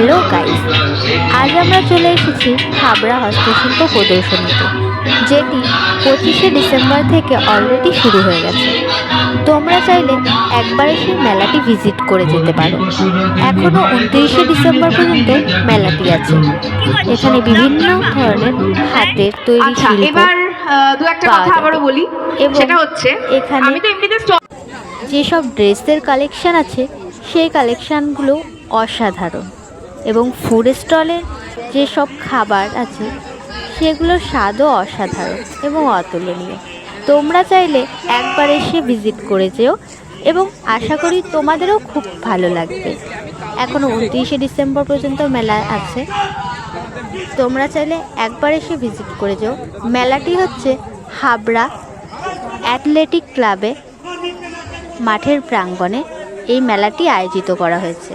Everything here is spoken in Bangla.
হ্যালো গাইস, আজ আমরা চলে এসেছি হাবড়া হস্তশিল্প প্রদর্শনীতে, যেটি 25শে ডিসেম্বর থেকে অলরেডি শুরু হয়ে গেছে। তোমরা চাইলে একবার এসে মেলাটি ভিজিট করে যেতে পারো। এখনও 29শে ডিসেম্বর পর্যন্ত মেলাটি আছে। এখানে বিভিন্ন ধরনের হাতের তৈরি শিল্প এবার দু একটা কথা আবারও বলি, সেটা হচ্ছে এখানে আমি তো এমনিতে যেসব ড্রেসের কালেকশান আছে সেই কালেকশানগুলো অসাধারণ, এবং ফুড স্টলের যেসব খাবার আছে সেগুলোর স্বাদও অসাধারণ এবং অতুলনীয়। তোমরা চাইলে একবার এসে ভিজিট করে যেও, এবং আশা করি তোমাদেরও খুব ভালো লাগবে। এখনও 29শে ডিসেম্বর পর্যন্ত মেলা আছে, তোমরা চাইলে একবার এসে ভিজিট করে যেও। মেলাটি হচ্ছে হাবড়া অ্যাথলেটিক ক্লাবে মাঠের প্রাঙ্গণে এই মেলাটি আয়োজিত করা হয়েছে।